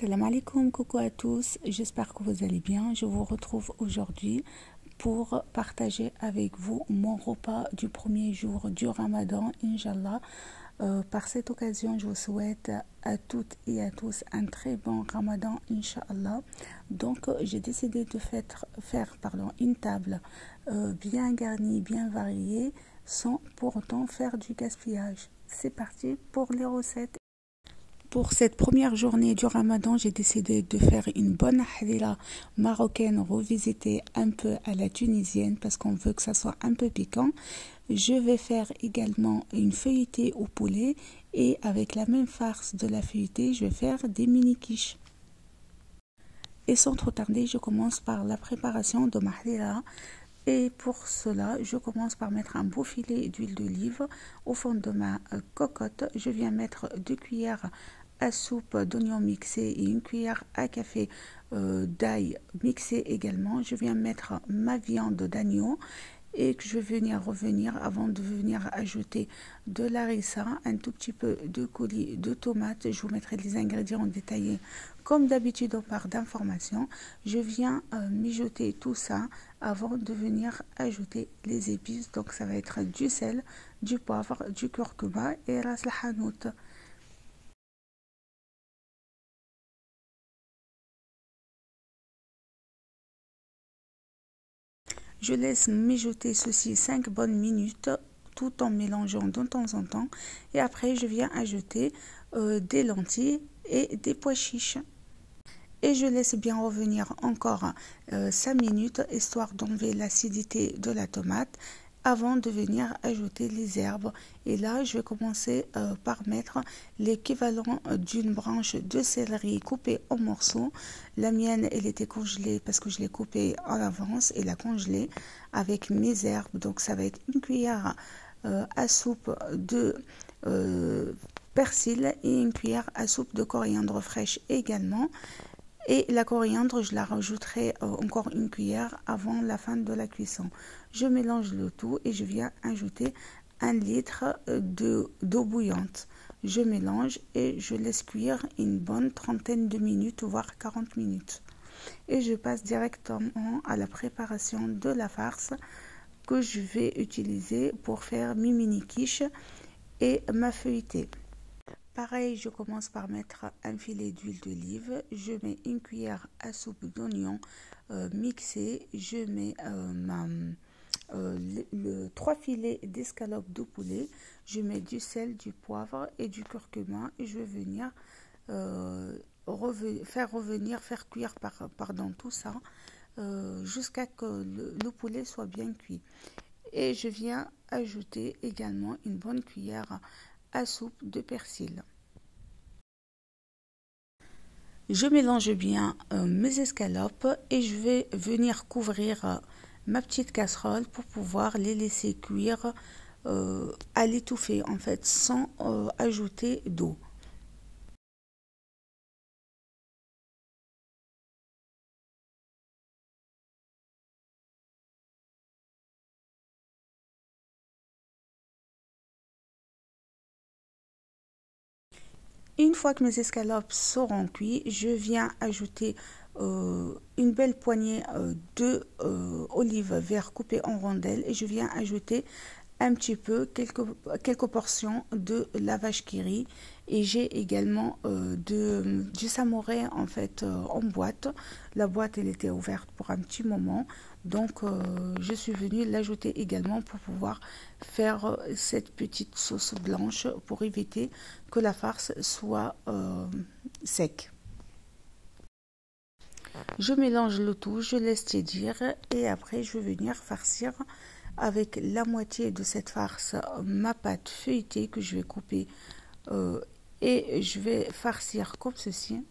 Salam alaikum, coucou à tous, j'espère que vous allez bien. Je vous retrouve aujourd'hui pour partager avec vous mon repas du premier jour du Ramadan, Inch'Allah. Par cette occasion, je vous souhaite à toutes et à tous un très bon Ramadan, Inch'Allah. Donc, j'ai décidé de faire une table bien garnie, bien variée, sans pour autant faire du gaspillage. C'est parti pour les recettes. Pour cette première journée du Ramadan, j'ai décidé de faire une bonne harira marocaine revisitée un peu à la tunisienne parce qu'on veut que ça soit un peu piquant. Je vais faire également une feuilletée au poulet et avec la même farce de la feuilletée, je vais faire des mini quiches. Et sans trop tarder, je commence par la préparation de ma harira. Et pour cela, je commence par mettre un beau filet d'huile d'olive au fond de ma cocotte. Je viens mettre 2 cuillères à soupe d'oignons mixés et une cuillère à café d'ail mixé également. Je viens mettre ma viande d'agneau et que je vais revenir avant de venir ajouter de l'harissa, un tout petit peu de coulis de tomates. Je vous mettrai les ingrédients détaillés comme d'habitude en barre d'informations. Je viens mijoter tout ça avant de venir ajouter les épices. Donc ça va être du sel, du poivre, du curcuma et ras el hanout. Je laisse mijoter ceci 5 bonnes minutes tout en mélangeant de temps en temps. Et après, je viens ajouter des lentilles et des pois chiches. Et je laisse bien revenir encore 5 minutes histoire d'enlever l'acidité de la tomate avant de venir ajouter les herbes. Et là, je vais commencer par mettre l'équivalent d'une branche de céleri coupée en morceaux. La mienne, elle était congelée parce que je l'ai coupée en avance et la congelée avec mes herbes. Donc, ça va être une cuillère à soupe de persil et une cuillère à soupe de coriandre fraîche également. Et la coriandre, je la rajouterai encore une cuillère avant la fin de la cuisson. Je mélange le tout et je viens ajouter 1 litre d'eau bouillante. Je mélange et je laisse cuire une bonne trentaine de minutes, voire 40 minutes. Et je passe directement à la préparation de la farce que je vais utiliser pour faire mes mini quiches et ma feuilletée. Pareil, je commence par mettre un filet d'huile d'olive. Je mets une cuillère à soupe d'oignon mixé. Je mets 3 filets d'escalope de poulet. Je mets du sel, du poivre et du curcuma. Et je vais venir faire cuire tout ça jusqu'à que le poulet soit bien cuit. Et je viens ajouter également une bonne cuillère à soupe de persil. Je mélange bien mes escalopes et je vais venir couvrir ma petite casserole pour pouvoir les laisser cuire à l'étouffer en fait sans ajouter d'eau. Une fois que mes escalopes seront cuites, je viens ajouter une belle poignée d'olives vertes coupées en rondelles et je viens ajouter un petit peu, quelques portions de la vache qui rit. Et j'ai également du samouraï en fait en boîte. La boîte elle était ouverte pour un petit moment. Donc je suis venue l'ajouter également pour pouvoir faire cette petite sauce blanche pour éviter que la farce soit sec. Je mélange le tout, je laisse tiédir et après je vais venir farcir avec la moitié de cette farce ma pâte feuilletée que je vais couper et je vais farcir comme ceci.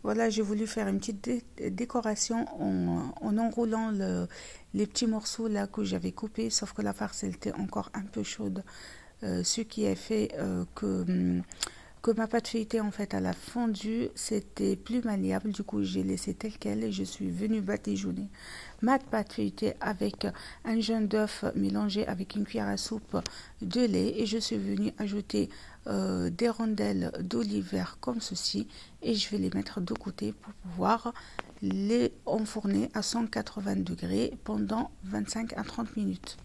Voilà, j'ai voulu faire une petite décoration en enroulant les petits morceaux là que j'avais coupés, sauf que la farce elle était encore un peu chaude, ce qui a fait que ma pâte feuilletée en fait à la fondue, c'était plus malléable. Du coup, j'ai laissé tel quel et je suis venue badigeonner ma pâte feuilletée avec un jaune d'œuf mélangé avec une cuillère à soupe de lait et je suis venue ajouter des rondelles d'olive vert comme ceci et je vais les mettre de côté pour pouvoir les enfourner à 180 degrés pendant 25 à 30 minutes.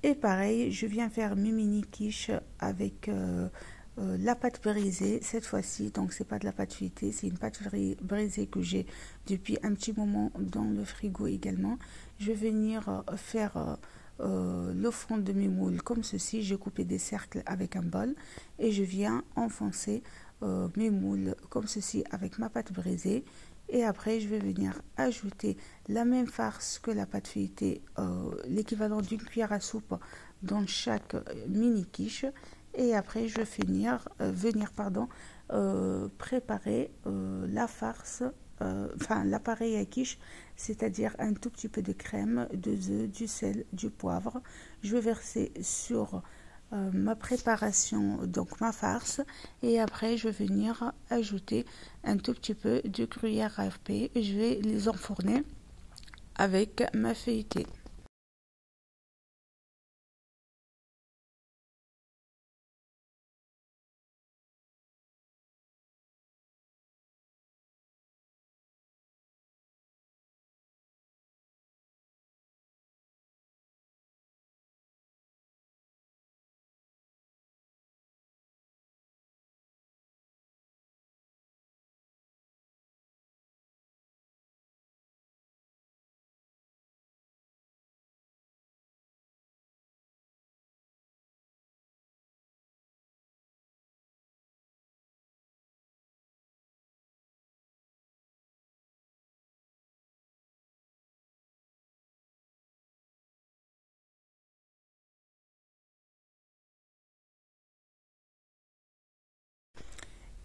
Et pareil, je viens faire mes mini quiches avec la pâte brisée cette fois-ci. Donc c'est pas de la pâte feuilletée, c'est une pâte brisée que j'ai depuis un petit moment dans le frigo également. Je vais venir faire le fond de mes moules comme ceci. J'ai coupé des cercles avec un bol et je viens enfoncer mes moules comme ceci avec ma pâte brisée. Et après, je vais venir ajouter la même farce que la pâte feuilletée, l'équivalent d'une cuillère à soupe dans chaque mini quiche. Et après, je vais préparer la farce, enfin l'appareil à quiche, c'est-à-dire un tout petit peu de crème, deux œufs, du sel, du poivre. Je vais verser sur ma préparation, donc ma farce, et après je vais venir ajouter un tout petit peu de gruyère râpée et je vais les enfourner avec ma feuilletée.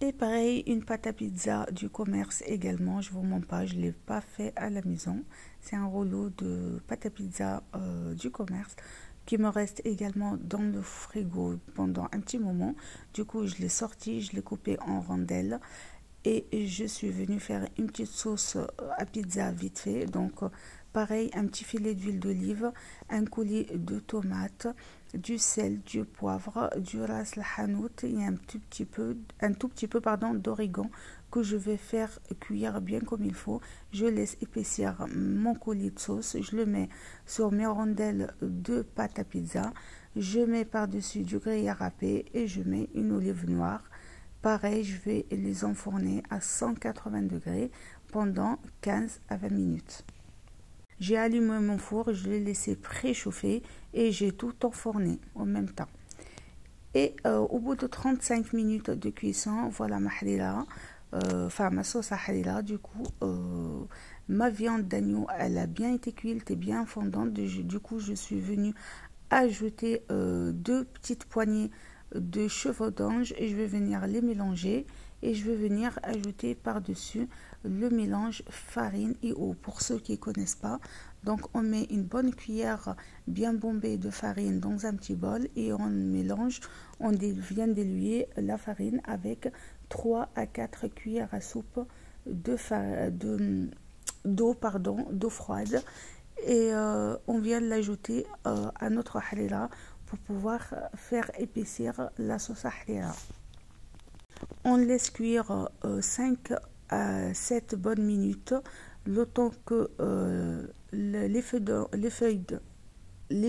Et pareil, une pâte à pizza du commerce également. Je vous mens pas, je ne l'ai pas fait à la maison. C'est un rouleau de pâte à pizza du commerce qui me reste également dans le frigo pendant un petit moment. Du coup, je l'ai sorti, je l'ai coupé en rondelles et je suis venue faire une petite sauce à pizza vite fait. Donc, pareil, un petit filet d'huile d'olive, un coulis de tomates, du sel, du poivre, du ras el hanout et un tout petit peu pardon, d'origan que je vais faire cuire bien comme il faut. Je laisse épaissir mon coulis de sauce, je le mets sur mes rondelles de pâte à pizza, je mets par-dessus du gruyère râpé et je mets une olive noire. Pareil, je vais les enfourner à 180 degrés pendant 15 à 20 minutes. J'ai allumé mon four, je l'ai laissé préchauffer et j'ai tout enfourné en même temps. Et au bout de 35 minutes de cuisson, voilà ma halila, enfin ma sauce à halila. Du coup, ma viande d'agneau, elle a bien été cuite, elle est bien fondante. Du coup, je suis venue ajouter deux petites poignées de cheveux d'ange et je vais venir les mélanger et je vais venir ajouter par-dessus le mélange farine et eau pour ceux qui ne connaissent pas. Donc on met une bonne cuillère bien bombée de farine dans un petit bol et on mélange, on vient diluer la farine avec 3 à 4 cuillères à soupe d'eau froide et on vient l'ajouter à notre halila pour pouvoir faire épaissir la sauce harira. On laisse cuire 5 à 7 bonnes minutes, le temps que les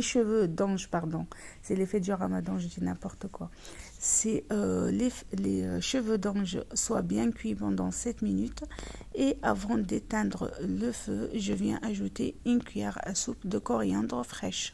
cheveux d'ange, pardon, c'est l'effet du ramadan, je dis n'importe quoi. C'est les cheveux d'ange soient bien cuits pendant 7 minutes et avant d'éteindre le feu, je viens ajouter une cuillère à soupe de coriandre fraîche.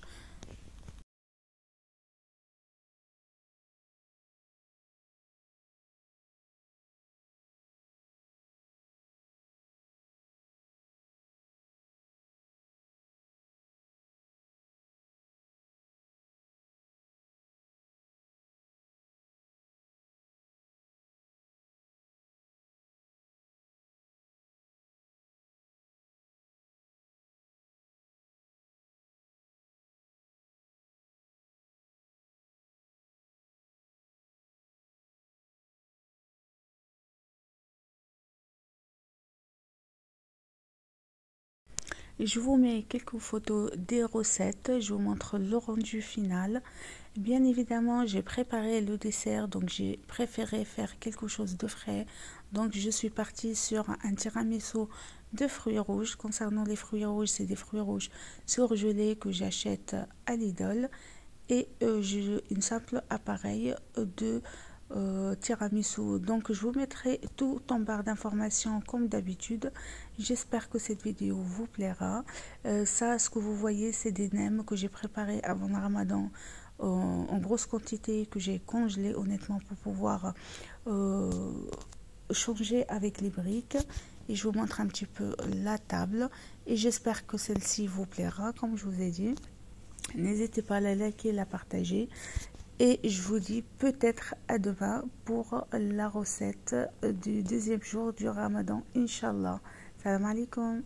Je vous mets quelques photos des recettes, je vous montre le rendu final. Bien évidemment, j'ai préparé le dessert, donc j'ai préféré faire quelque chose de frais. Donc je suis partie sur un tiramisu de fruits rouges. Concernant les fruits rouges, c'est des fruits rouges surgelés que j'achète à Lidl. Et j'ai une simple appareil de tiramisu. Donc je vous mettrai tout en barre d'informations comme d'habitude. J'espère que cette vidéo vous plaira. Ça, ce que vous voyez, c'est des nems que j'ai préparés avant le ramadan en grosse quantité, que j'ai congelé honnêtement pour pouvoir changer avec les briques. Et je vous montre un petit peu la table et j'espère que celle-ci vous plaira comme je vous ai dit. N'hésitez pas à la liker, la partager. Et je vous dis peut-être à demain pour la recette du deuxième jour du Ramadan, Inch'Allah. Salam alaikum.